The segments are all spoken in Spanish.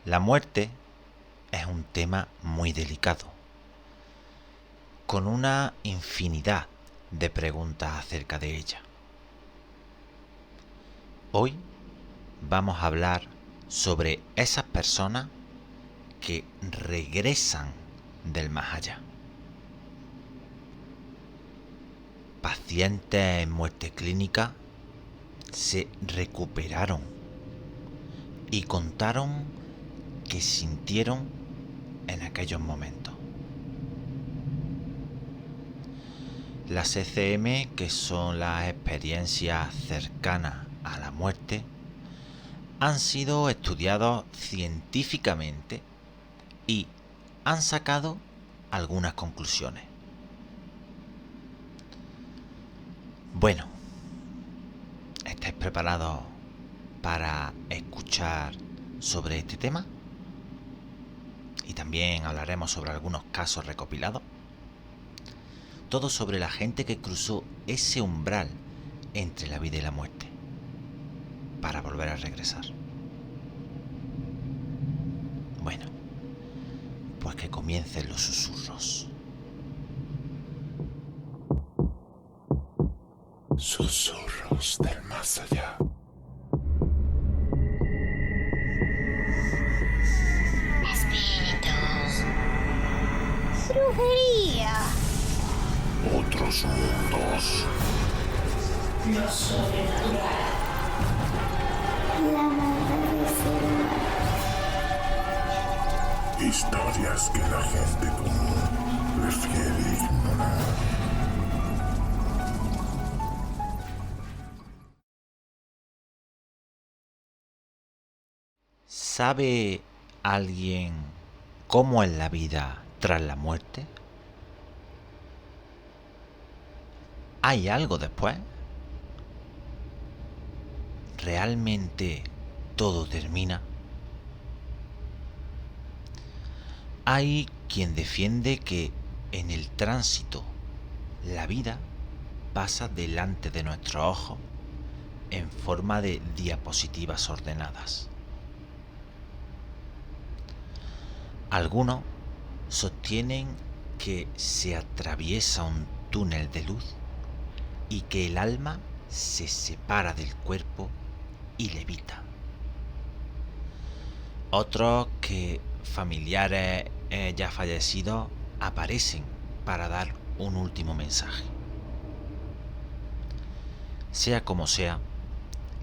La muerte es un tema muy delicado, con una infinidad de preguntas acerca de ella. Hoy vamos a hablar sobre esas personas que regresan del más allá. Pacientes en muerte clínica se recuperaron y contaron qué sintieron en aquellos momentos. Las ECM, que son las experiencias cercanas a la muerte, han sido estudiados científicamente y han sacado algunas conclusiones. Bueno, ¿estáis preparados para escuchar sobre este tema? Y también hablaremos sobre algunos casos recopilados. Todo sobre la gente que cruzó ese umbral entre la vida y la muerte para volver a regresar. Bueno, pues que comiencen los susurros. Susurros del más allá. Espíritus. Brujería. Otros mundos. Lo sobrenatural. La maldad del ser humano. Historias que la gente común prefiere ignorar. ¿Sabe alguien cómo es la vida tras la muerte? ¿Hay algo después? ¿Realmente todo termina? Hay quien defiende que en el tránsito la vida pasa delante de nuestros ojos en forma de diapositivas ordenadas. Algunos sostienen que se atraviesa un túnel de luz y que el alma se separa del cuerpo y levita. Otros que familiares ya fallecidos aparecen para dar un último mensaje. Sea como sea,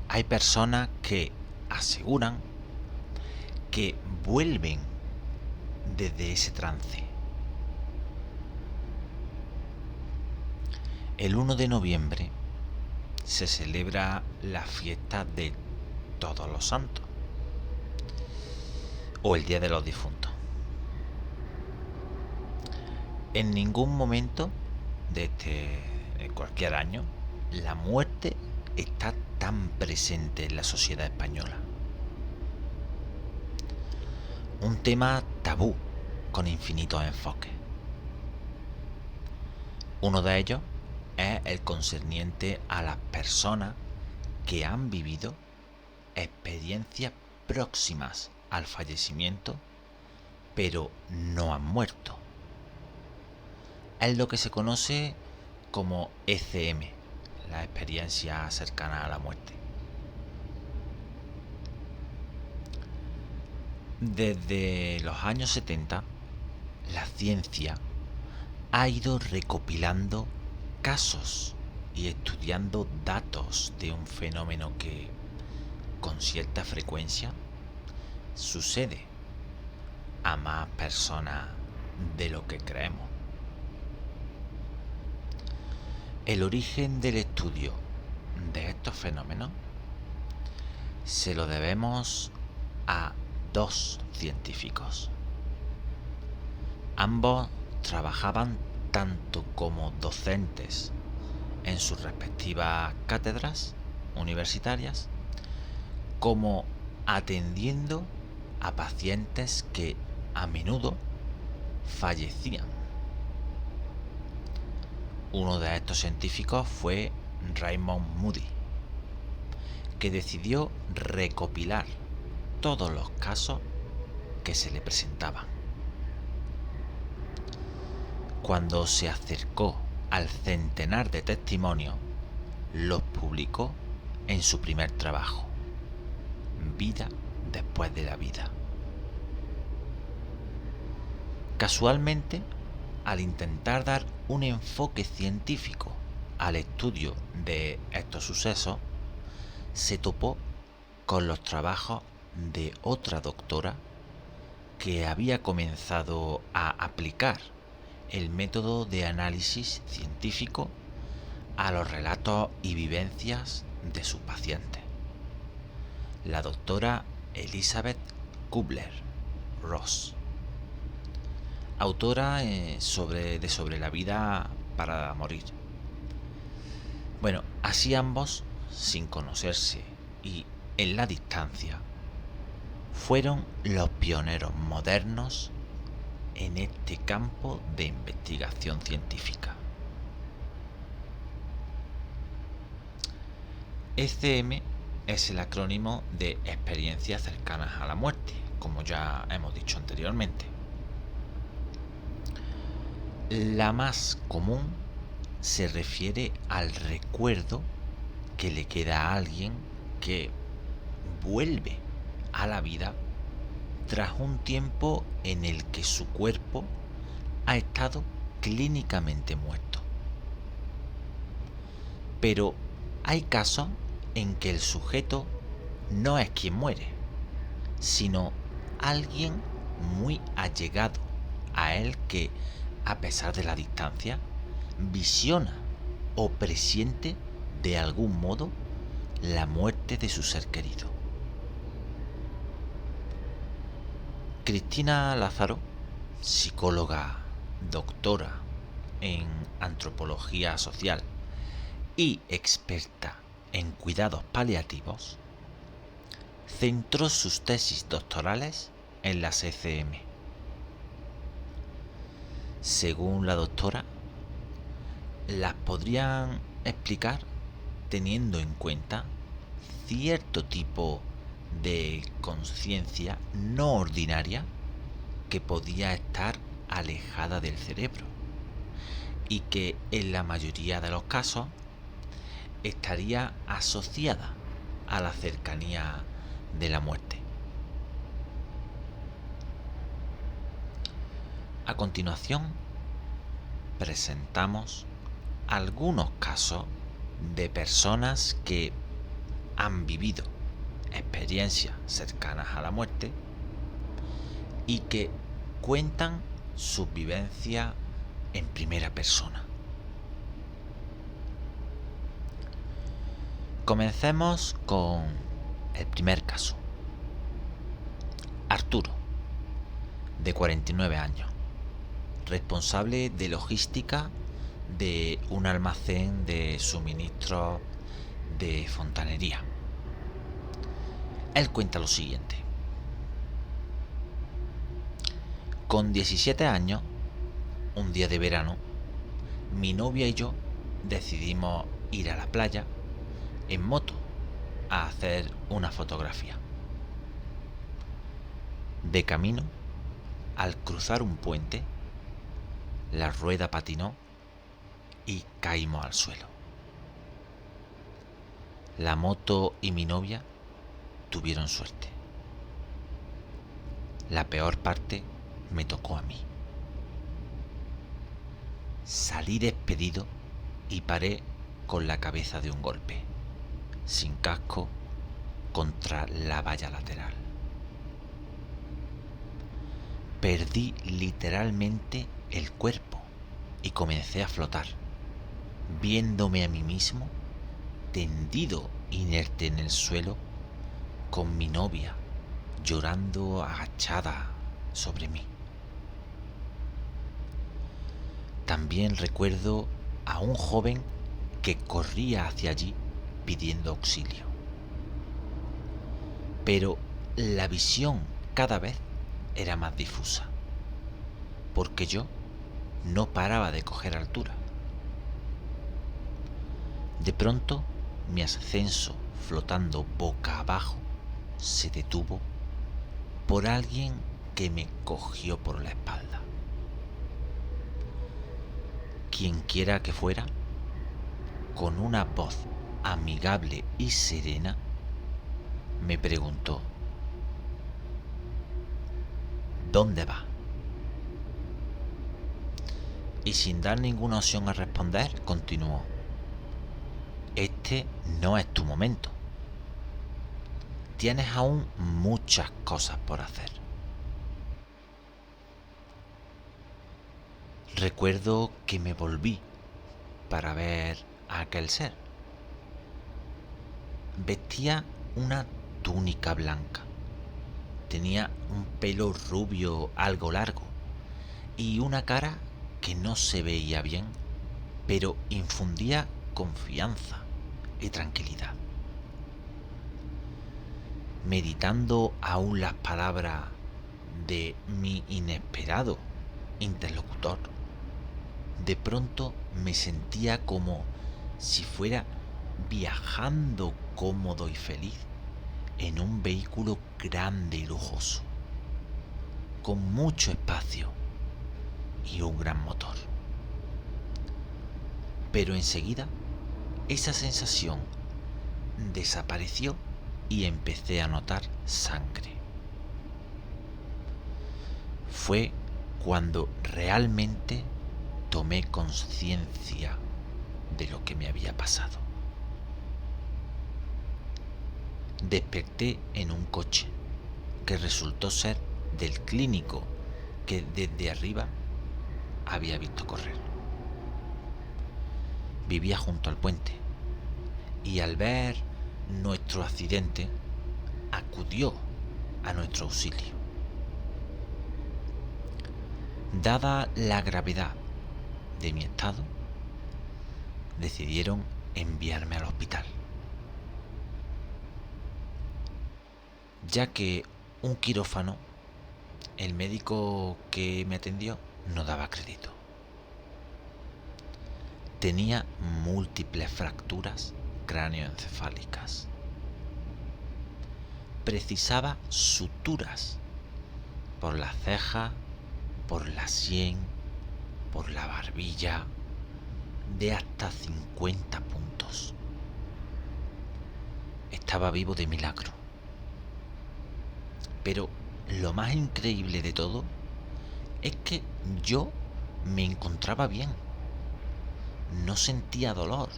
hay personas que aseguran que vuelven desde ese trance. El 1 de noviembre se celebra la fiesta de Todos los Santos o el Día de los Difuntos. En ningún momento de cualquier año la muerte está tan presente en la sociedad española. Un tema tabú con infinitos enfoques. Uno de ellos es el concerniente a las personas que han vivido experiencias próximas al fallecimiento, pero no han muerto. Es lo que se conoce como ECM, la experiencia cercana a la muerte. Desde los años 70, la ciencia ha ido recopilando casos y estudiando datos de un fenómeno que, con cierta frecuencia, sucede a más personas de lo que creemos. El origen del estudio de estos fenómenos se lo debemos a dos científicos. Ambos trabajaban tanto como docentes en sus respectivas cátedras universitarias como atendiendo a pacientes que a menudo fallecían. Uno de estos científicos fue Raymond Moody, que decidió recopilar todos los casos que se le presentaban. Cuando se acercó al centenar de testimonios, los publicó en su primer trabajo, Vida después de la vida. Casualmente, al intentar dar un enfoque científico al estudio de estos sucesos, se topó con los trabajos de otra doctora que había comenzado a aplicar el método de análisis científico a los relatos y vivencias de sus pacientes. La doctora Elizabeth Kubler-Ross, autora sobre la vida para morir. Bueno, así ambos, sin conocerse y en la distancia, fueron los pioneros modernos en este campo de investigación científica. ECM es el acrónimo de experiencias cercanas a la muerte, como ya hemos dicho anteriormente. La más común se refiere al recuerdo que le queda a alguien que vuelve a la vida tras un tiempo en el que su cuerpo ha estado clínicamente muerto. Pero hay casos en que el sujeto no es quien muere, sino alguien muy allegado a él que, a pesar de la distancia, visiona o presiente de algún modo la muerte de su ser querido. Cristina Lázaro, psicóloga, doctora en antropología social y experta en cuidados paliativos, centró sus tesis doctorales en las ECM. Según la doctora, las podrían explicar teniendo en cuenta cierto tipo de conciencia no ordinaria que podía estar alejada del cerebro y que en la mayoría de los casos estaría asociada a la cercanía de la muerte. A continuación, presentamos algunos casos de personas que han vivido experiencias cercanas a la muerte y que cuentan su vivencia en primera persona. Comencemos con el primer caso. Arturo, de 49 años, responsable de logística de un almacén de suministros de fontanería. Él cuenta lo siguiente. Con 17 años, un día de verano, mi novia y yo decidimos ir a la playa en moto a hacer una fotografía. De camino, al cruzar un puente, la rueda patinó y caímos al suelo. La moto y mi novia tuvieron suerte. La peor parte me tocó a mí. Salí despedido y paré con la cabeza de un golpe, sin casco, contra la valla lateral. Perdí literalmente el cuerpo y comencé a flotar, viéndome a mí mismo tendido inerte en el suelo, con mi novia llorando agachada sobre mí. También recuerdo a un joven que corría hacia allí pidiendo auxilio. Pero la visión cada vez era más difusa, porque yo no paraba de coger altura. De pronto, mi ascenso flotando boca abajo se detuvo por alguien que me cogió por la espalda. Quienquiera que fuera, con una voz amigable y serena, me preguntó: ¿dónde va? Y sin dar ninguna opción a responder, continuó: este no es tu momento. Tienes aún muchas cosas por hacer. Recuerdo que me volví para ver a aquel ser. Vestía una túnica blanca. Tenía un pelo rubio algo largo y una cara que no se veía bien, pero infundía confianza y tranquilidad. Meditando aún las palabras de mi inesperado interlocutor, de pronto me sentía como si fuera viajando cómodo y feliz en un vehículo grande y lujoso, con mucho espacio y un gran motor. Pero enseguida esa sensación desapareció y empecé a notar sangre. Fue cuando realmente tomé conciencia de lo que me había pasado. Desperté en un coche que resultó ser del clínico que desde arriba había visto correr. Vivía junto al puente y al ver nuestro accidente acudió a nuestro auxilio. Dada la gravedad de mi estado, decidieron enviarme al hospital, ya que un quirófano, el médico que me atendió, no daba crédito. Tenía múltiples fracturas cráneoencefálicas. Precisaba suturas por la ceja, por la sien, por la barbilla, de hasta 50 puntos. Estaba vivo de milagro. Pero lo más increíble de todo es que yo me encontraba bien. No sentía dolor.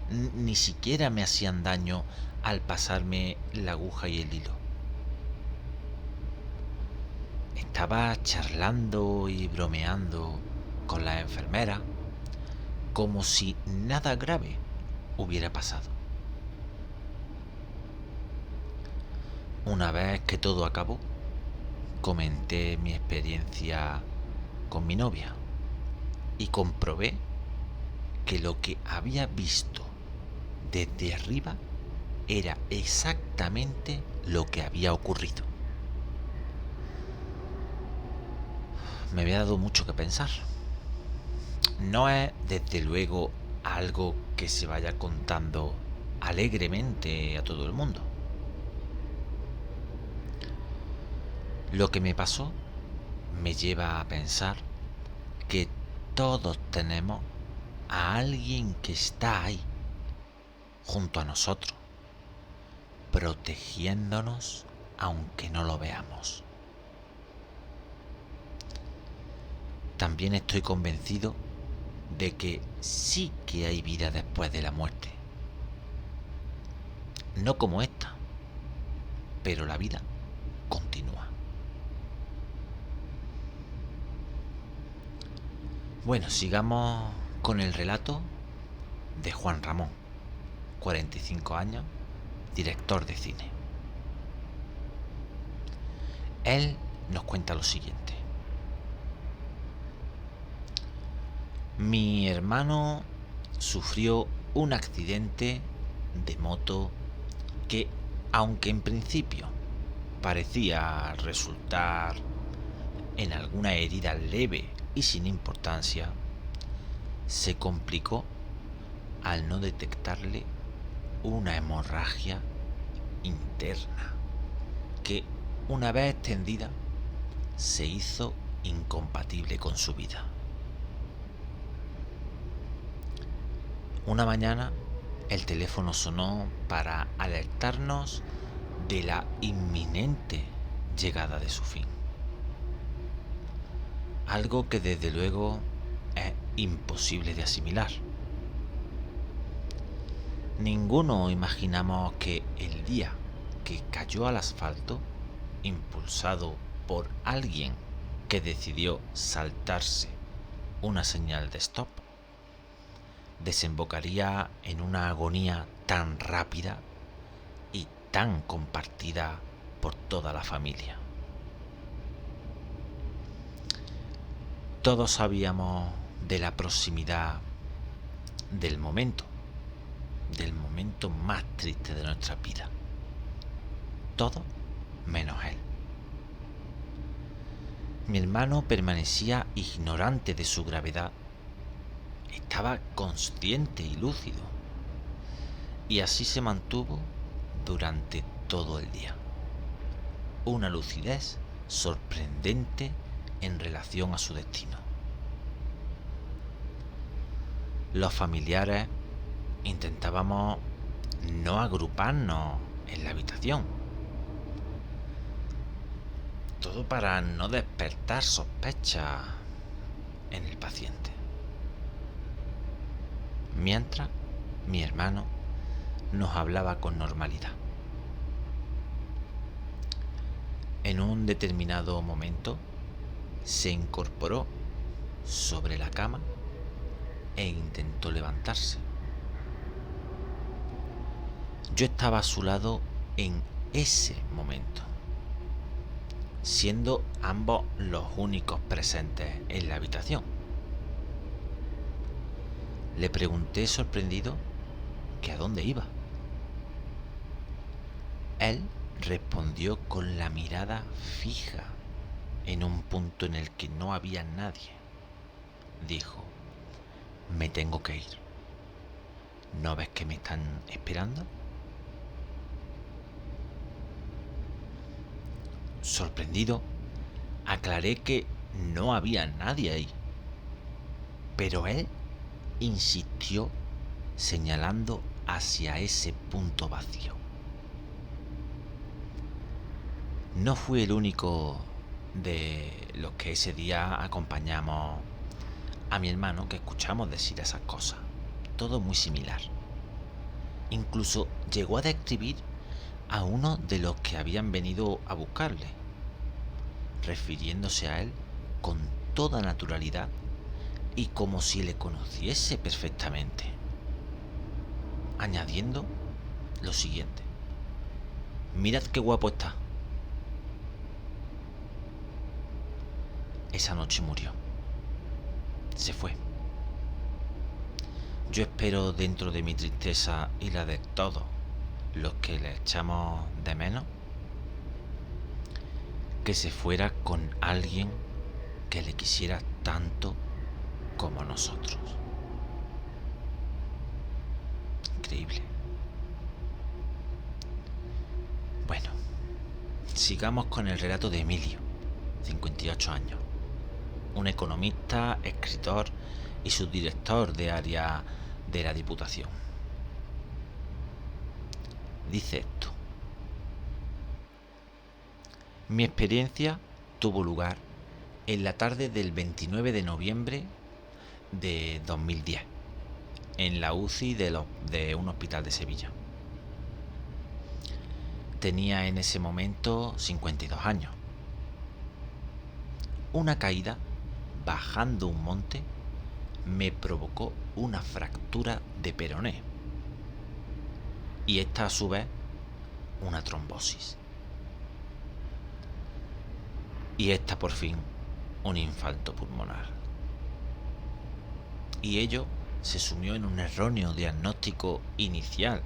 Ni siquiera me hacían daño al pasarme la aguja y el hilo. Estaba charlando y bromeando con la enfermera como si nada grave hubiera pasado. Una vez que todo acabó, comenté mi experiencia con mi novia y comprobé que lo que había visto desde arriba era exactamente lo que había ocurrido. Me había dado mucho que pensar. No es, desde luego, algo que se vaya contando alegremente a todo el mundo. Lo que me pasó me lleva a pensar que todos tenemos a alguien que está ahí, junto a nosotros, protegiéndonos aunque no lo veamos. También estoy convencido de que sí que hay vida después de la muerte. No como esta, pero la vida continúa. Bueno, sigamos con el relato de Juan Ramón, 45 años, director de cine. Él nos cuenta lo siguiente. Mi hermano sufrió un accidente de moto que, aunque en principio parecía resultar en alguna herida leve y sin importancia, se complicó al no detectarle una hemorragia interna que, una vez extendida, se hizo incompatible con su vida. Una mañana el teléfono sonó para alertarnos de la inminente llegada de su fin. Algo que desde luego es imposible de asimilar. Ninguno imaginamos que el día que cayó al asfalto, impulsado por alguien que decidió saltarse una señal de stop, desembocaría en una agonía tan rápida y tan compartida por toda la familia. Todos sabíamos de la proximidad del momento más triste de nuestra vida. Todo menos él. Mi hermano permanecía ignorante de su gravedad. Estaba consciente y lúcido. Y así se mantuvo durante todo el día. Una lucidez sorprendente en relación a su destino. Los familiares intentábamos no agruparnos en la habitación. Todo para no despertar sospechas en el paciente. Mientras mi hermano nos hablaba con normalidad. En un determinado momento se incorporó sobre la cama e intentó levantarse. Yo estaba a su lado en ese momento, siendo ambos los únicos presentes en la habitación. Le pregunté sorprendido que a dónde iba. Él respondió con la mirada fija en un punto en el que no había nadie. Dijo: me tengo que ir. ¿No ves que me están esperando? Sorprendido, aclaré que no había nadie ahí. Pero él insistió señalando hacia ese punto vacío. No fui el único de los que ese día acompañamos a mi hermano que escuchamos decir esas cosas. Todo muy similar. Incluso llegó a describir a uno de los que habían venido a buscarle, refiriéndose a él con toda naturalidad y como si le conociese perfectamente, añadiendo lo siguiente: mirad qué guapo está. Esa noche murió. Se fue. Yo espero, dentro de mi tristeza y la de todos los que le echamos de menos, que se fuera con alguien que le quisiera tanto como nosotros. Increíble. Bueno, sigamos con el relato de Emilio, 58 años. Un economista, escritor y subdirector de área de la Diputación. Dice esto: mi experiencia tuvo lugar en la tarde del 29 de noviembre de 2010, en la UCI de un hospital de Sevilla. Tenía en ese momento 52 años. Una caída bajando un monte me provocó una fractura de peroné y esta a su vez una trombosis y esta por fin un infarto pulmonar, y ello se sumió en un erróneo diagnóstico inicial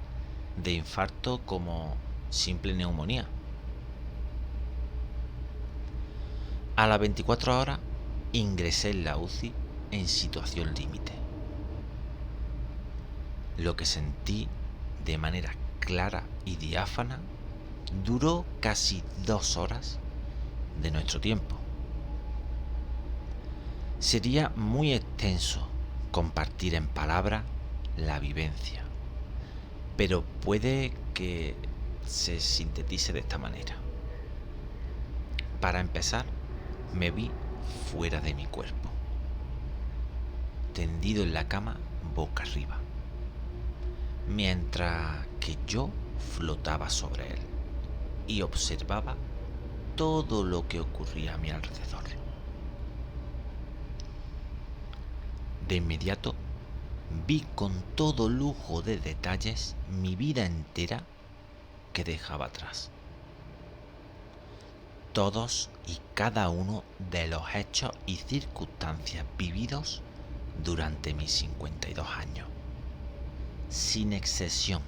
de infarto como simple neumonía. A las 24 horas ingresé en la UCI en situación límite. Lo que sentí de manera clara y diáfana duró casi 2 horas de nuestro tiempo, Sería muy extenso compartir en palabras la vivencia, pero puede que se sintetice de esta manera. Para empezar, me vi fuera de mi cuerpo, tendido en la cama boca arriba, mientras que yo flotaba sobre él y observaba todo lo que ocurría a mi alrededor. De inmediato vi con todo lujo de detalles mi vida entera que dejaba atrás. Todos y cada uno de los hechos y circunstancias vividos durante mis 52 años, sin excesión,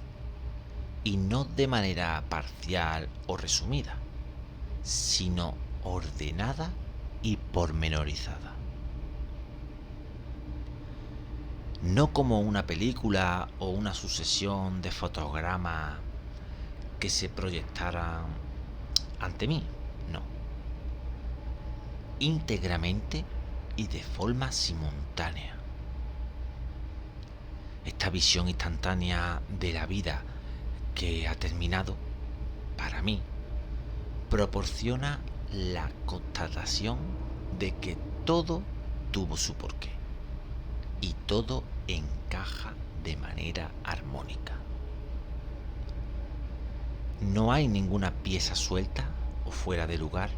y no de manera parcial o resumida, sino ordenada y pormenorizada. No como una película o una sucesión de fotogramas que se proyectaran ante mí, no. Íntegramente y de forma simultánea. Esta visión instantánea de la vida que ha terminado, para mí, proporciona la constatación de que todo tuvo su porqué y todo encaja de manera armónica. No hay ninguna pieza suelta o fuera de lugar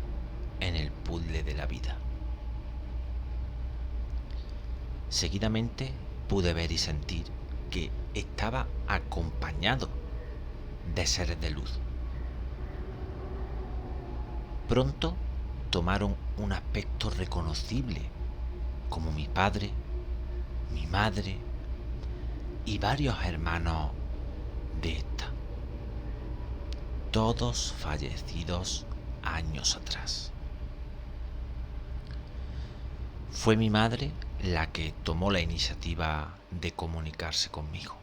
en el puzzle de la vida. Seguidamente pude ver y sentir que estaba acompañado de seres de luz. Pronto tomaron un aspecto reconocible, como mi padre, mi madre y varios hermanos de esta, todos fallecidos años atrás. Fue mi madre la que tomó la iniciativa de comunicarse conmigo,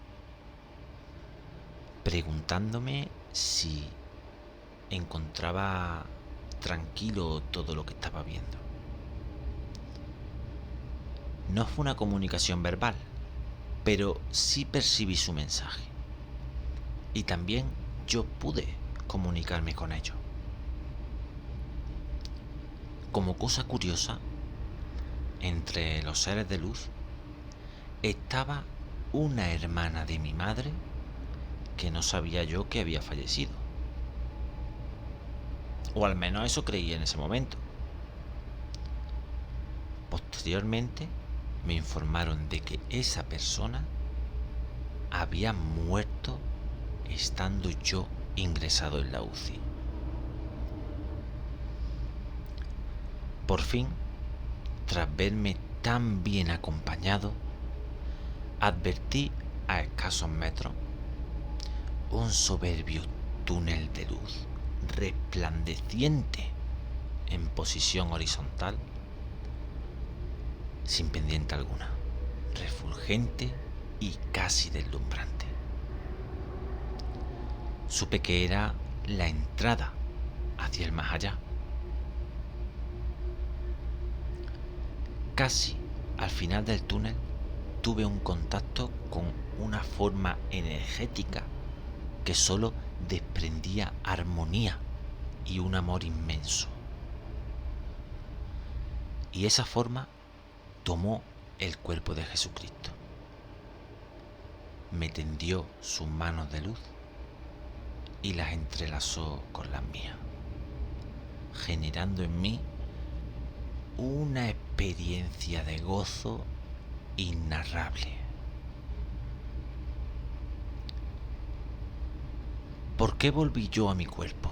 preguntándome si encontraba tranquilo todo lo que estaba viendo. No fue una comunicación verbal, pero sí percibí su mensaje. Y también yo pude comunicarme con ellos. Como cosa curiosa, entre los seres de luz estaba una hermana de mi madre que no sabía yo que había fallecido. O al menos eso creía en ese momento. Posteriormente me informaron de que esa persona había muerto estando yo ingresado en la UCI. Por fin, tras verme tan bien acompañado, advertí a escasos metros un soberbio túnel de luz resplandeciente en posición horizontal, sin pendiente alguna, refulgente y casi deslumbrante. Supe que era la entrada hacia el más allá. Casi al final del túnel tuve un contacto con una forma energética que solo desprendía armonía y un amor inmenso. Y esa forma tomó el cuerpo de Jesucristo. Me tendió sus manos de luz y las entrelazó con las mías, generando en mí una experiencia de gozo inarrable. ¿Por qué volví yo a mi cuerpo?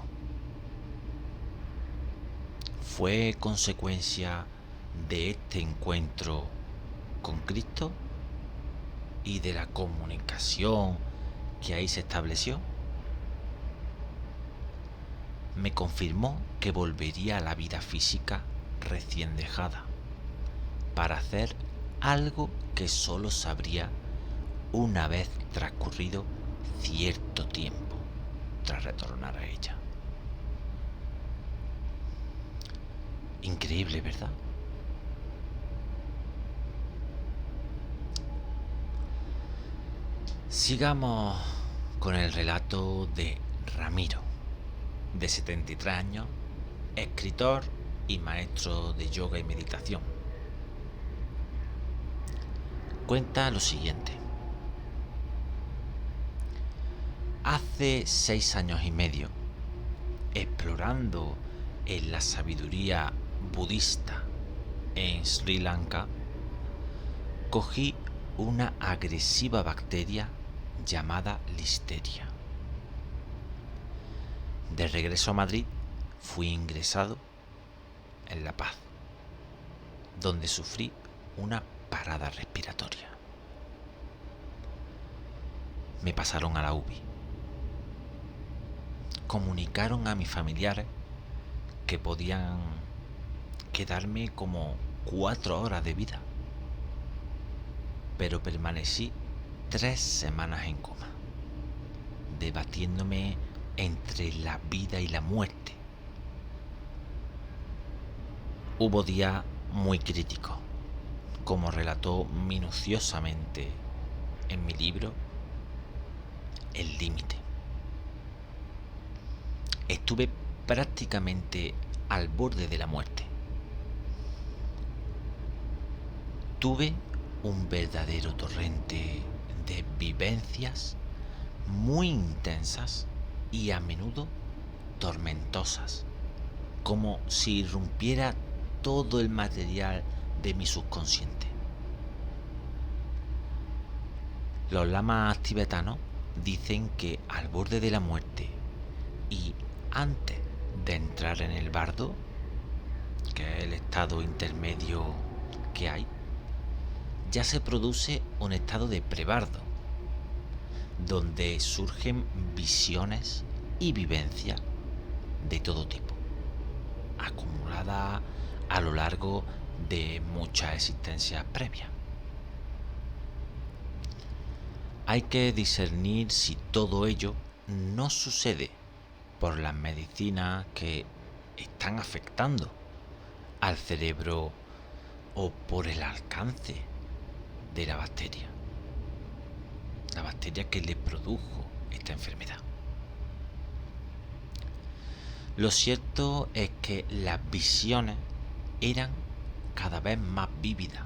¿Fue consecuencia de este encuentro con Cristo y de la comunicación que ahí se estableció? Me confirmó que volvería a la vida física recién dejada para hacer algo que solo sabría una vez transcurrido cierto tiempo tras retornar a ella. Increíble, ¿verdad? Sigamos con el relato de Ramiro, de 73 años, escritor y maestro de yoga y meditación. Cuenta lo siguiente. Hace 6 años y medio, explorando en la sabiduría budista en Sri Lanka, cogí una agresiva bacteria llamada Listeria. De regreso a Madrid, fui ingresado en La Paz, donde sufrí una parada respiratoria. Me pasaron a la UBI. Comunicaron a mis familiares que podían quedarme como 4 horas de vida, pero permanecí 3 semanas en coma, debatiéndome entre la vida y la muerte. Hubo días muy críticos, como relató minuciosamente en mi libro El Límite. Estuve prácticamente al borde de la muerte. Tuve un verdadero torrente de vivencias muy intensas y a menudo tormentosas, como si irrumpiera todo el material de mi subconsciente. Los lamas tibetanos dicen que al borde de la muerte y antes de entrar en el bardo, que es el estado intermedio que hay, ya se produce un estado de prebardo, donde surgen visiones y vivencias de todo tipo, acumuladas a lo largo de muchas existencias previas. Hay que discernir si todo ello no sucede por las medicinas que están afectando al cerebro o por el alcance de la bacteria que le produjo esta enfermedad. Lo cierto es que las visiones eran cada vez más vívidas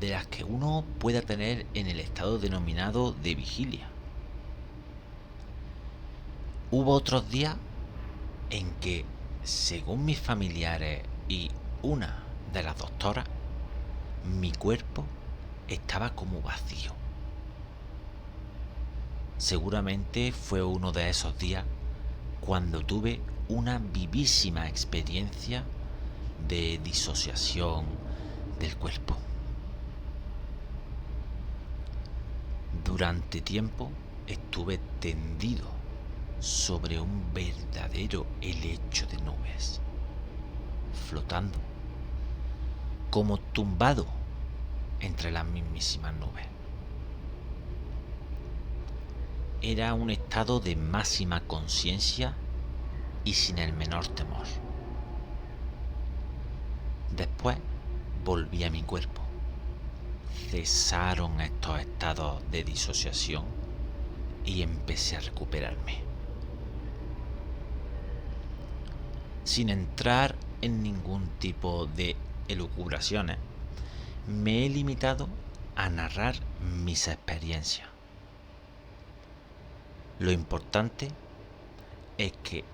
de las que uno pueda tener en el estado denominado de vigilia. Hubo otros días en que, según mis familiares y una de las doctoras, mi cuerpo estaba como vacío. Seguramente fue uno de esos días cuando tuve una vivísima experiencia de disociación del cuerpo. Durante tiempo estuve tendido sobre un verdadero helecho de nubes, flotando, como tumbado entre las mismísimas nubes. Era un estado de máxima conciencia y sin el menor temor. Después volví a mi cuerpo. Cesaron estos estados de disociación y empecé a recuperarme. Sin entrar en ningún tipo de elucubraciones, me he limitado a narrar mis experiencias. Lo importante es que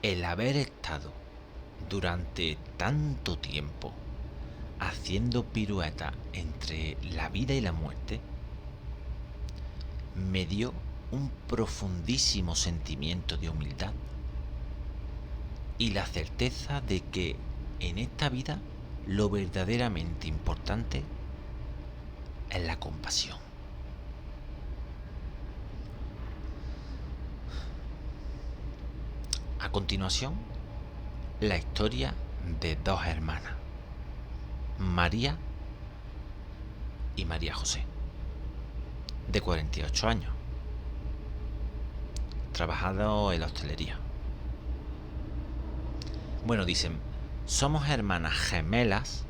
el haber estado durante tanto tiempo haciendo piruetas entre la vida y la muerte me dio un profundísimo sentimiento de humildad y la certeza de que en esta vida lo verdaderamente importante es la compasión. A continuación, la historia de 2 hermanas, María y María José, de 48 años, trabajando en la hostelería. Bueno, dicen, somos hermanas gemelas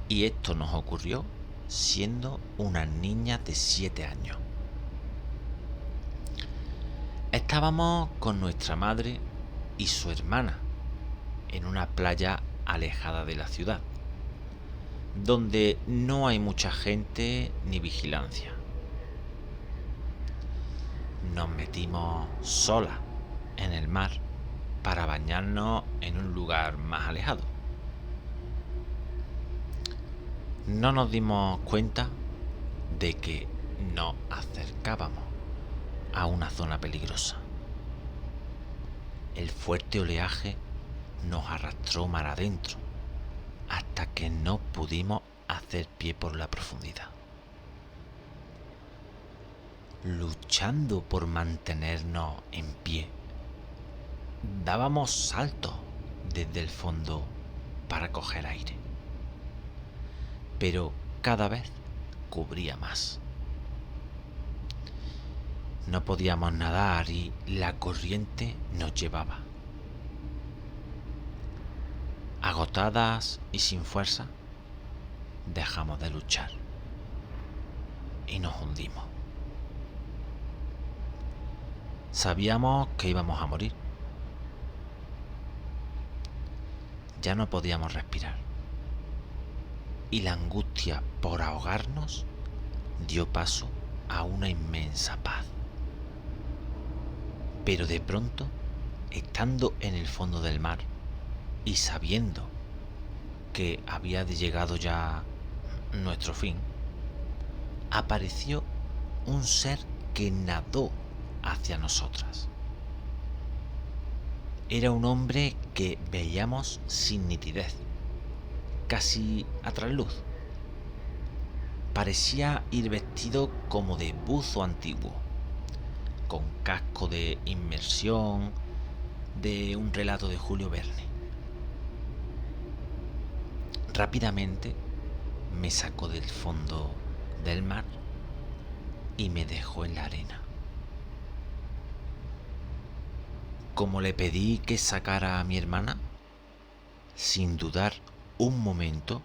y esto nos ocurrió siendo unas niñas de 7 años. Estábamos con nuestra madre y su hermana en una playa alejada de la ciudad, donde no hay mucha gente ni vigilancia. Nos metimos solas en el mar para bañarnos en un lugar más alejado. No nos dimos cuenta de que nos acercábamos a una zona peligrosa. El fuerte oleaje nos arrastró mar adentro hasta que no pudimos hacer pie por la profundidad. Luchando por mantenernos en pie, dábamos saltos desde el fondo para coger aire, pero cada vez cubría más. No podíamos nadar y la corriente nos llevaba. Agotadas y sin fuerza, dejamos de luchar y nos hundimos. Sabíamos que íbamos a morir. Ya no podíamos respirar. Y la angustia por ahogarnos dio paso a una inmensa paz. Pero de pronto, estando en el fondo del mar y sabiendo que había llegado ya nuestro fin, apareció un ser que nadó hacia nosotras. Era un hombre que veíamos sin nitidez, casi a trasluz. Parecía ir vestido como de buzo antiguo, con casco de inmersión de un relato de Julio Verne. Rápidamente me sacó del fondo del mar y me dejó en la arena. Como le pedí que sacara a mi hermana, sin dudar un momento,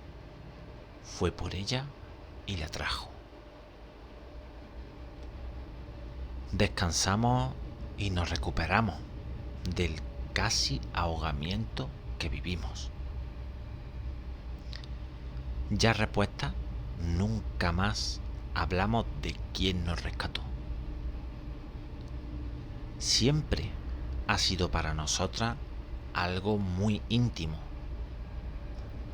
fue por ella y la trajo. Descansamos y nos recuperamos del casi ahogamiento que vivimos. Ya repuesta, nunca más hablamos de quién nos rescató. Siempre ha sido para nosotras algo muy íntimo,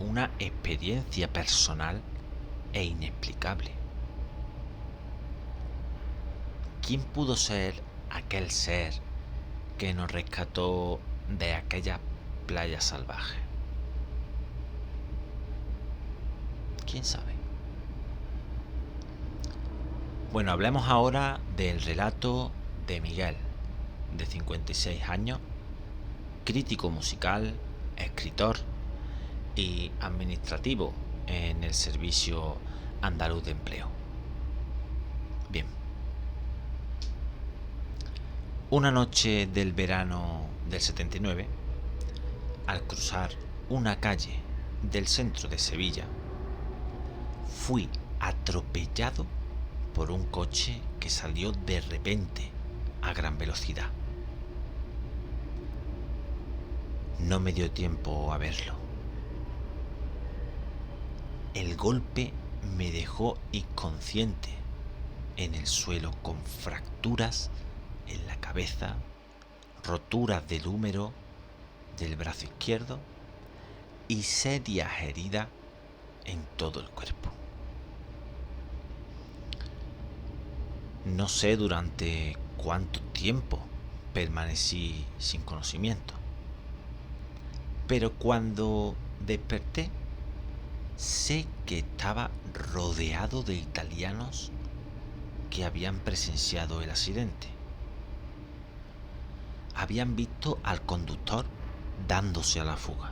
una experiencia personal e inexplicable. ¿Quién pudo ser aquel ser que nos rescató de aquella playa salvaje? ¿Quién sabe? Bueno, hablemos ahora del relato de Miguel, de 56 años, crítico musical, escritor y administrativo en el Servicio Andaluz de Empleo. Bien. Una noche del verano del 79, al cruzar una calle del centro de Sevilla, fui atropellado por un coche que salió de repente a gran velocidad. No me dio tiempo a verlo. El golpe me dejó inconsciente en el suelo con fracturas en la cabeza, roturas del húmero del brazo izquierdo y serias heridas en todo el cuerpo. No sé durante cuánto tiempo permanecí sin conocimiento, pero cuando desperté sé que estaba rodeado de italianos que habían presenciado el accidente. Habían visto al conductor dándose a la fuga.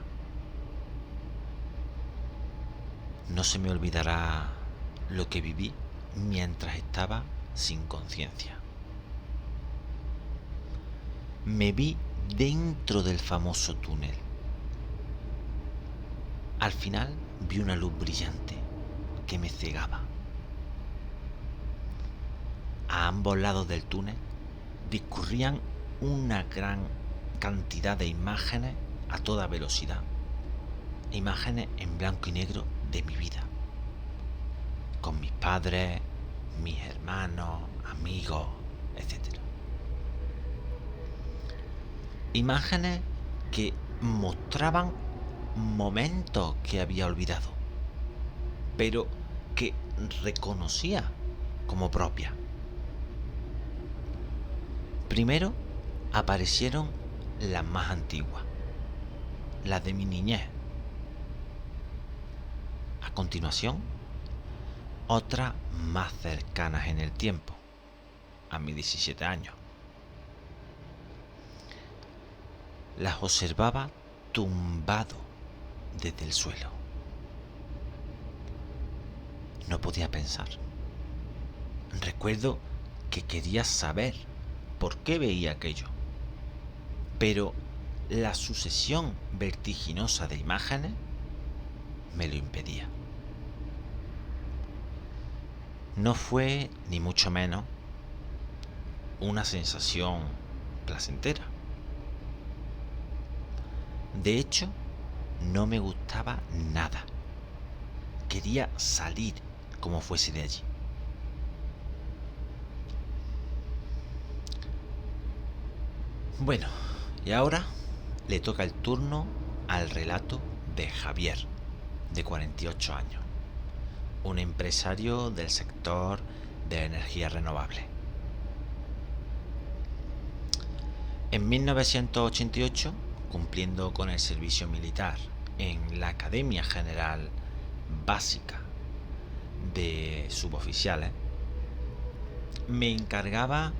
No se me olvidará lo que viví mientras estaba sin conciencia. Me vi dentro del famoso túnel. Al final vi una luz brillante que me cegaba. A ambos lados del túnel discurrían una gran cantidad de imágenes a toda velocidad. Imágenes en blanco y negro de mi vida. Con mis padres, mis hermanos, amigos, etc. Imágenes que mostraban momentos que había olvidado, pero que reconocía como propias. Primero aparecieron las más antiguas, las de mi niñez. A continuación, otras más cercanas en el tiempo, a mis 17 años. Las observaba tumbado desde el suelo. No podía pensar. Recuerdo que quería saber por qué veía aquello, pero la sucesión vertiginosa de imágenes me lo impedía. No fue, ni mucho menos, una sensación placentera. De hecho, no me gustaba nada. Quería salir como fuese de allí. Bueno, y ahora le toca el turno al relato de Javier, de 48 años, un empresario del sector de energía renovable. En 1988, cumpliendo con el servicio militar en la Academia General Básica de Suboficiales, me encargaba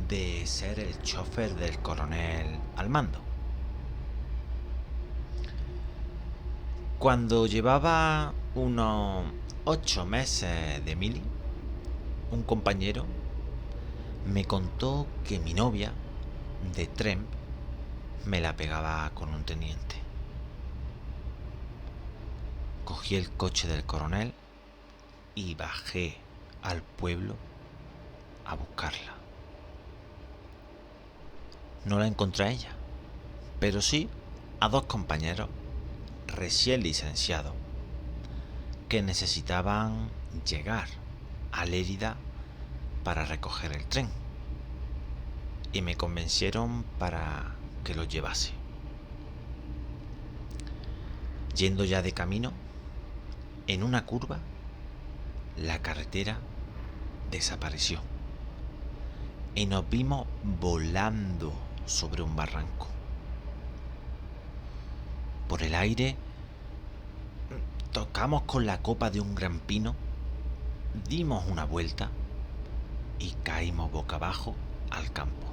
de ser el chofer del coronel al mando. Cuando llevaba unos 8 meses de mili, un compañero me contó que mi novia de tren me la pegaba con un teniente. Cogí el coche del coronel y bajé al pueblo a buscarla. No la encontré a ella, pero sí a 2 compañeros recién licenciados que necesitaban llegar a Lérida para recoger el tren, y me convencieron para que los llevase. Yendo ya de camino, en una curva, la carretera desapareció y nos vimos volando sobre un barranco. Por el aire tocamos con la copa de un gran pino, dimos una vuelta y caímos boca abajo al campo.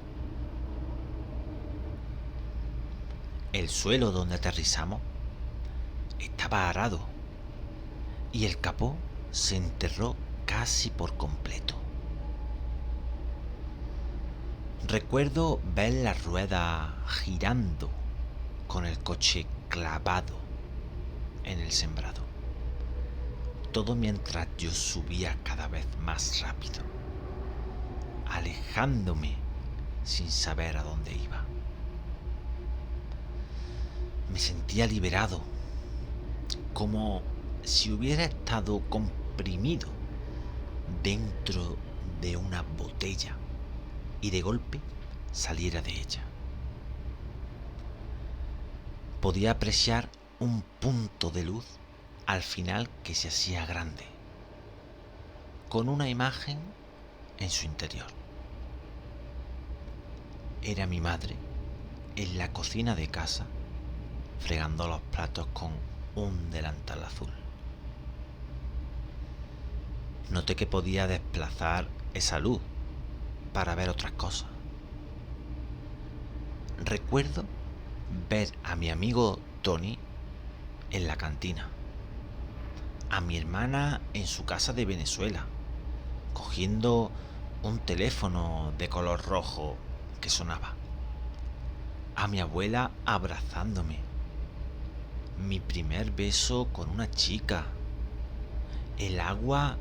El suelo donde aterrizamos estaba arado y el capó se enterró casi por completo. Recuerdo ver las ruedas girando con el coche clavado en el sembrado. Todo mientras yo subía cada vez más rápido, alejándome sin saber a dónde iba. Me sentía liberado, como si hubiera estado comprimido dentro de una botella y de golpe saliera de ella. Podía apreciar un punto de luz al final que se hacía grande, con una imagen en su interior. Era mi madre en la cocina de casa, fregando los platos con un delantal azul. Noté que podía desplazar esa luz para ver otras cosas. Recuerdo ver a mi amigo Tony en la cantina, a mi hermana en su casa de Venezuela, cogiendo un teléfono de color rojo que sonaba, a mi abuela abrazándome, mi primer beso con una chica, el agua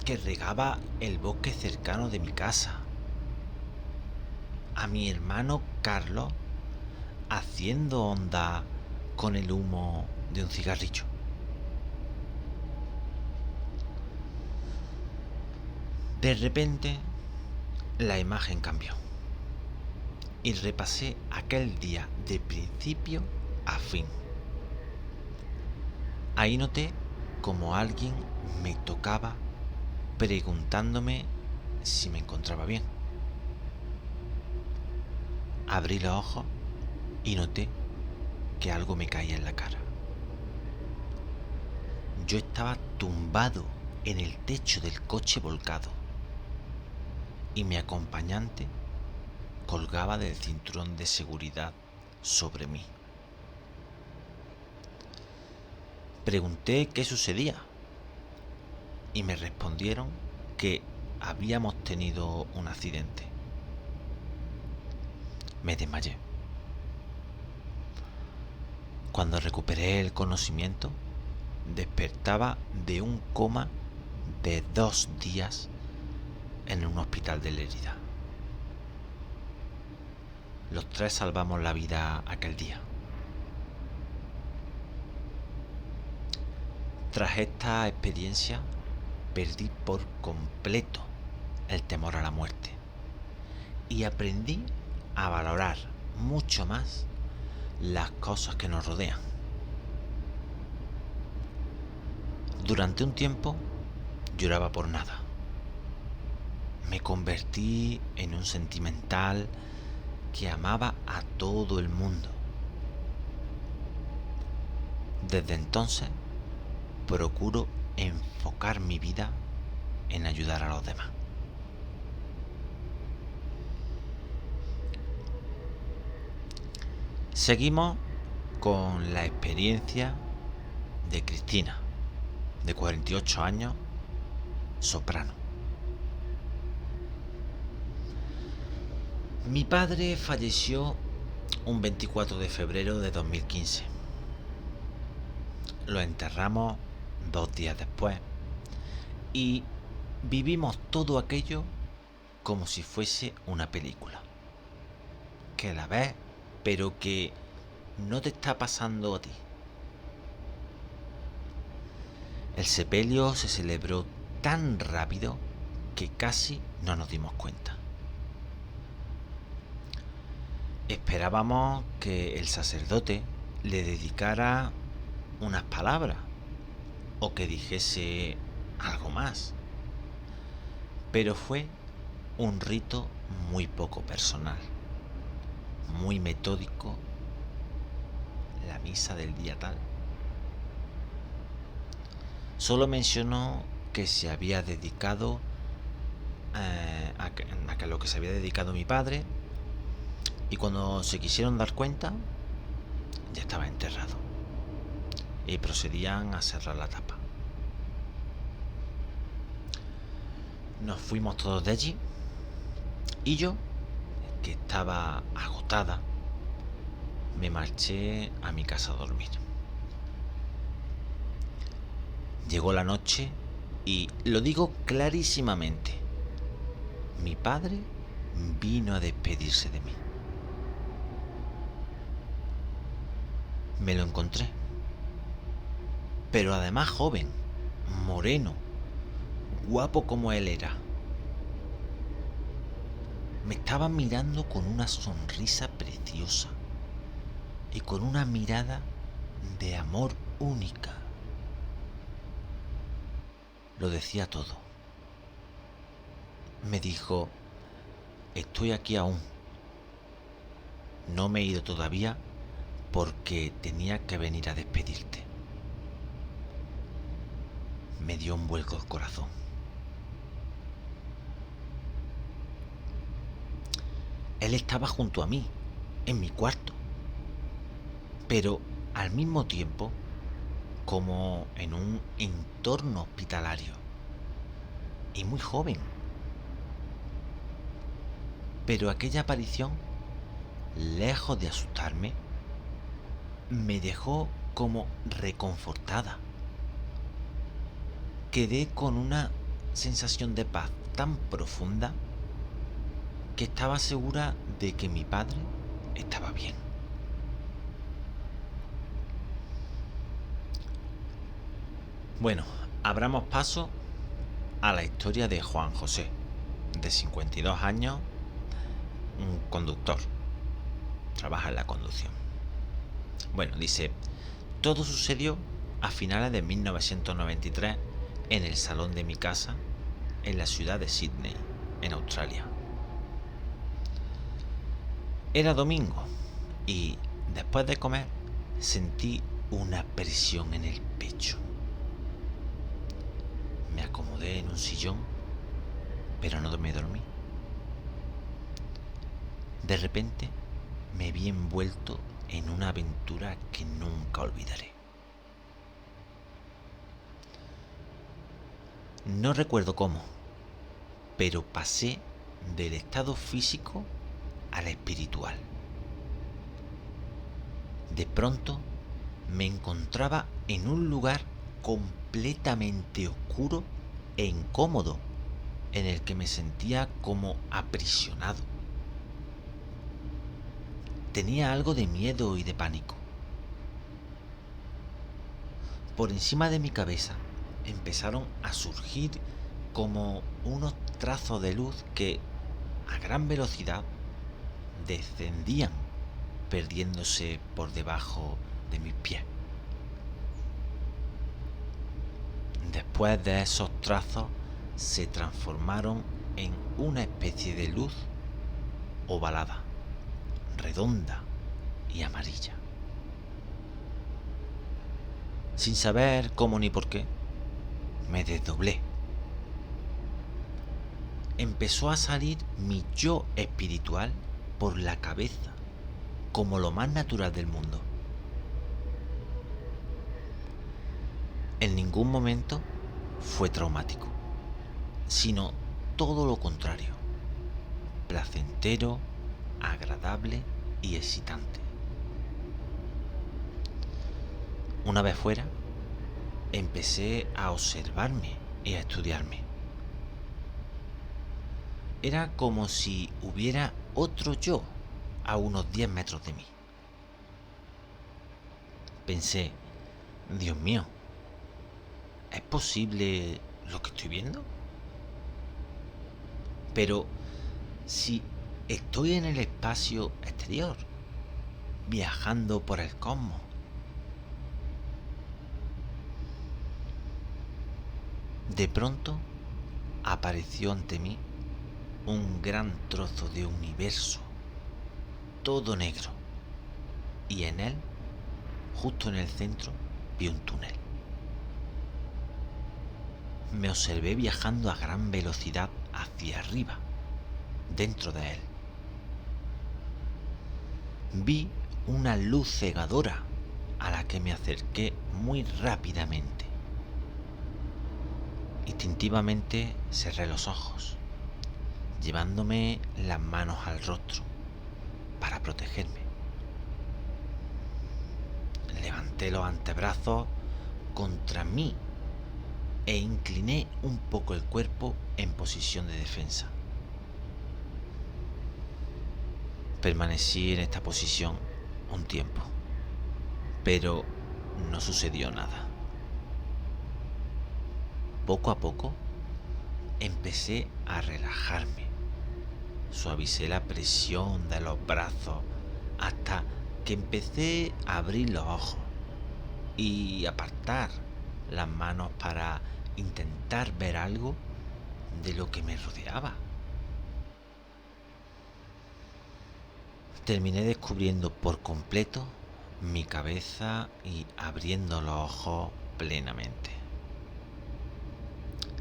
que regaba el bosque cercano de mi casa, a mi hermano Carlos haciendo onda con el humo de un cigarrillo. De repente, la imagen cambió y repasé aquel día de principio a fin. Ahí noté como alguien me tocaba preguntándome si me encontraba bien. Abrí los ojos y noté que algo me caía en la cara. Yo estaba tumbado en el techo del coche volcado y mi acompañante colgaba del cinturón de seguridad sobre mí. Pregunté qué sucedía y me respondieron que habíamos tenido un accidente. Me desmayé. Cuando recuperé el conocimiento, despertaba de un coma de 2 días en un hospital de Lérida. Los 3 salvamos la vida aquel día. Tras esta experiencia, perdí por completo el temor a la muerte y aprendí a valorar mucho más las cosas que nos rodean. Durante un tiempo lloraba por nada. Me convertí en un sentimental que amaba a todo el mundo. Desde entonces procuro enfocar mi vida en ayudar a los demás. Seguimos con la experiencia de Cristina, de 48 años, soprano. Mi padre falleció un 24 de febrero de 2015. Lo enterramos 2 días después y vivimos todo aquello como si fuese una película. Que la ves, pero que no te está pasando a ti. El sepelio se celebró tan rápido que casi no nos dimos cuenta. Esperábamos que el sacerdote le dedicara unas palabras o que dijese algo más, pero fue un rito muy poco personal, muy metódico, la misa del día tal. Solo mencionó que se había dedicado a lo que se había dedicado mi padre, y cuando se quisieron dar cuenta ya estaba enterrado y procedían a cerrar la tapa. Nos fuimos todos de allí y yo, que estaba agotada, me marché a mi casa a dormir. Llegó la noche y lo digo clarísimamente, mi padre vino a despedirse de mí. Me lo encontré, pero además joven, moreno, guapo como él era. Me estaba mirando con una sonrisa preciosa y con una mirada de amor única. Lo decía todo. Me dijo, estoy aquí aún. No me he ido todavía porque tenía que venir a despedirte. Me dio un vuelco el corazón. Él estaba junto a mí, en mi cuarto, pero al mismo tiempo como en un entorno hospitalario, y muy joven. Pero aquella aparición, lejos de asustarme, me dejó como reconfortada. Quedé con una sensación de paz tan profunda que estaba segura de que mi padre estaba bien. Bueno, abramos paso a la historia de Juan José, de 52 años, un conductor, trabaja en la conducción. Bueno, dice, todo sucedió a finales de 1993 en el salón de mi casa en la ciudad de Sydney, en Australia. Era domingo y después de comer sentí una presión en el pecho. Me acomodé en un sillón, pero no me dormí. De repente me vi envuelto en una aventura que nunca olvidaré. No recuerdo cómo, pero pasé del estado físico al espiritual. De pronto me encontraba en un lugar completamente oscuro e incómodo, en el que me sentía como aprisionado. Tenía algo de miedo y de pánico. Por encima de mi cabeza empezaron a surgir como unos trazos de luz que, a gran velocidad, descendían, perdiéndose por debajo de mis pies. Después de esos trazos se transformaron en una especie de luz ovalada, redonda y amarilla. Sin saber cómo ni por qué, me desdoblé. Empezó a salir mi yo espiritual por la cabeza, como lo más natural del mundo. En ningún momento fue traumático, sino todo lo contrario, placentero, agradable y excitante. Una vez fuera, empecé a observarme y a estudiarme. Era como si hubiera otro yo a unos 10 metros de mí. Pensé, Dios mío, ¿es posible lo que estoy viendo? Pero si estoy en el espacio exterior, viajando por el cosmos. De pronto apareció ante mí un gran trozo de universo, todo negro, y en él, justo en el centro, vi un túnel. Me observé viajando a gran velocidad hacia arriba, dentro de él. Vi una luz cegadora a la que me acerqué muy rápidamente. Instintivamente cerré los ojos, llevándome las manos al rostro para protegerme. Levanté los antebrazos contra mí e incliné un poco el cuerpo en posición de defensa. Permanecí en esta posición un tiempo, pero no sucedió nada. Poco a poco empecé a relajarme. Suavicé la presión de los brazos hasta que empecé a abrir los ojos y apartar las manos para intentar ver algo de lo que me rodeaba. Terminé descubriendo por completo mi cabeza y abriendo los ojos plenamente.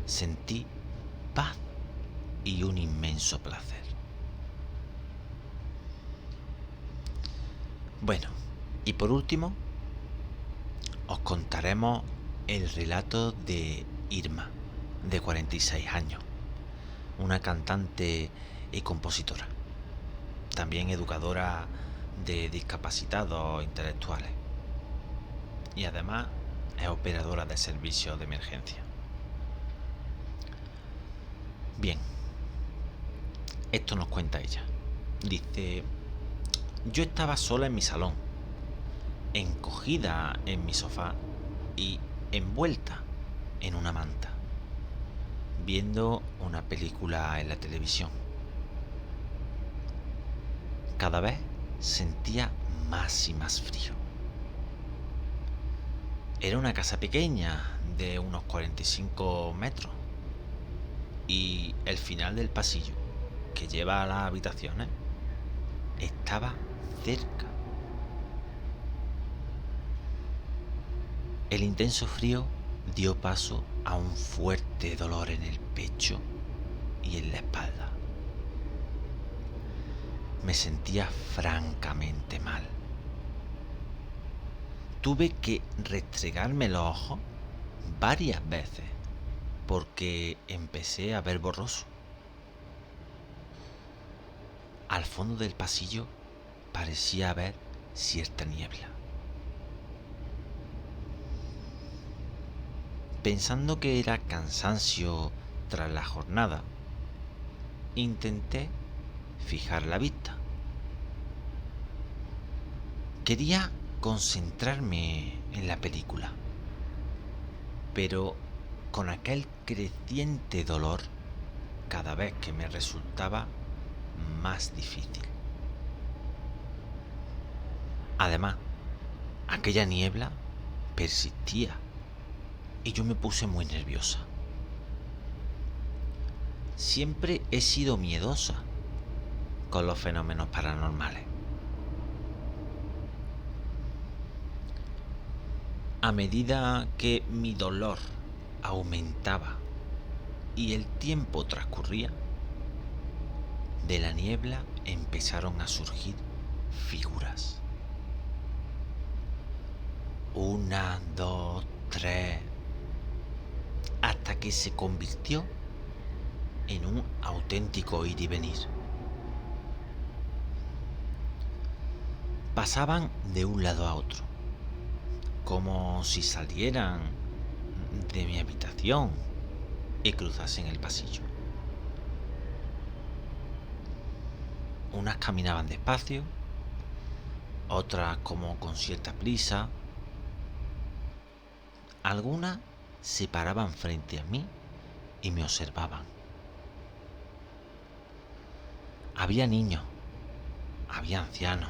Sentí paz y un inmenso placer. Bueno, y por último, os contaremos el relato de Irma, de 46 años, una cantante y compositora, también educadora de discapacitados intelectuales y además es operadora de servicios de emergencia. Bien, Esto nos cuenta ella. Dice: yo estaba sola en mi salón, encogida en mi sofá y envuelta en una manta, viendo una película en la televisión. Cada vez sentía más y más frío. Era una casa pequeña de unos 45 metros y el final del pasillo que lleva a las habitaciones estaba cerca. El intenso frío dio paso a un fuerte dolor en el pecho y en la espalda. Me sentía francamente mal. Tuve que restregarme los ojos varias veces porque empecé a ver borroso. Al fondo del pasillo parecía haber cierta niebla. Pensando que era cansancio tras la jornada, intenté fijar la vista. Quería concentrarme en la película, pero con aquel creciente dolor cada vez que me resultaba más difícil. Además, aquella niebla persistía y yo me puse muy nerviosa. Siempre he sido miedosa con los fenómenos paranormales. A medida que mi dolor aumentaba y el tiempo transcurría, de la niebla empezaron a surgir figuras. 1, 2, 3, hasta que se convirtió en un auténtico ir y venir. Pasaban de un lado a otro, como si salieran de mi habitación y cruzasen el pasillo. Unas caminaban despacio, otras como con cierta prisa. Algunas se paraban frente a mí y me observaban. Había niños, había ancianos.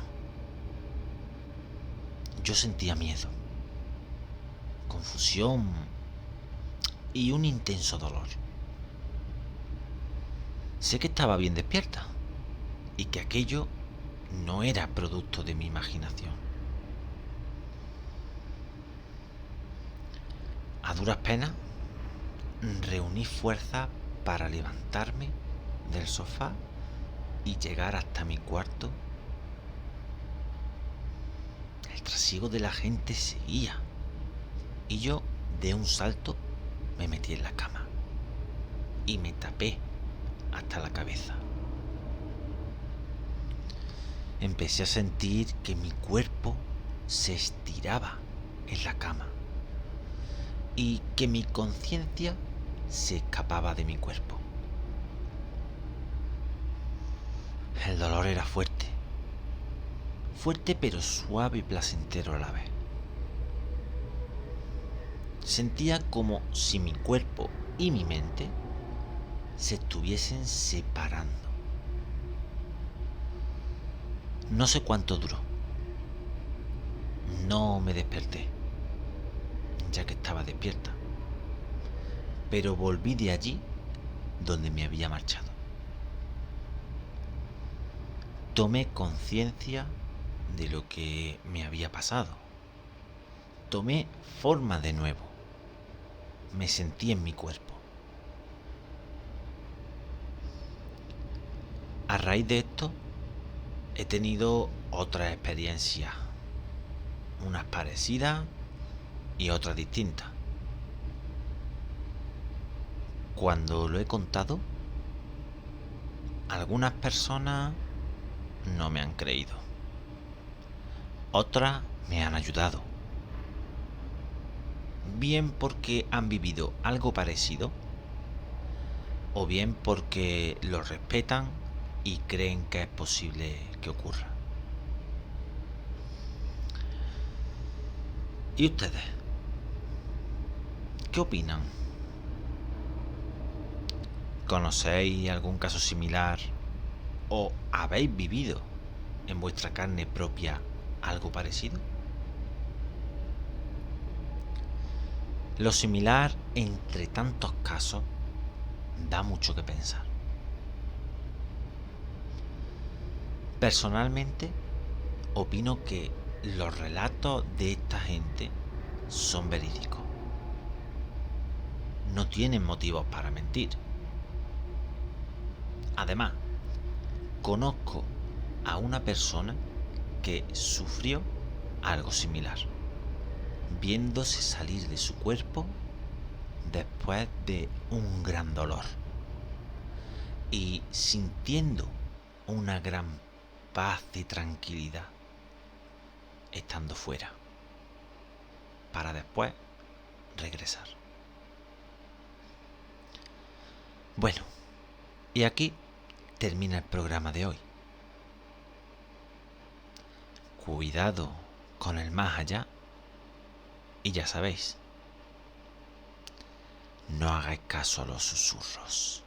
Yo sentía miedo, confusión y un intenso dolor. Sé que estaba bien despierta y que aquello no era producto de mi imaginación. A duras penas reuní fuerza para levantarme del sofá y llegar hasta mi cuarto. El trasiego de la gente seguía y yo de un salto me metí en la cama y me tapé hasta la cabeza. Empecé a sentir que mi cuerpo se estiraba en la cama y que mi conciencia se escapaba de mi cuerpo. El dolor era fuerte pero suave y placentero a la vez. Sentía como si mi cuerpo y mi mente se estuviesen separando. No sé cuánto duró. No me desperté, ya que estaba despierta, pero volví de allí donde me había marchado. Tomé conciencia de lo que me había pasado. Tomé forma de nuevo. Me sentí en mi cuerpo. A raíz de esto, he tenido otras experiencias, unas parecidas y otras distintas. Cuando lo he contado, algunas personas no me han creído. Otras me han ayudado. Bien porque han vivido algo parecido, o bien porque lo respetan y creen que es posible que ocurra. ¿Y ustedes? ¿Qué opinan? ¿Conocéis algún caso similar o habéis vivido en vuestra carne propia algo parecido? Lo similar entre tantos casos da mucho que pensar. Personalmente, opino que los relatos de esta gente son verídicos. No tienen motivos para mentir. Además, conozco a una persona que sufrió algo similar, viéndose salir de su cuerpo después de un gran dolor y sintiendo una gran paz y tranquilidad estando fuera, para después regresar. Bueno, y aquí termina el programa de hoy. Cuidado con el más allá y ya sabéis, no hagáis caso a los susurros.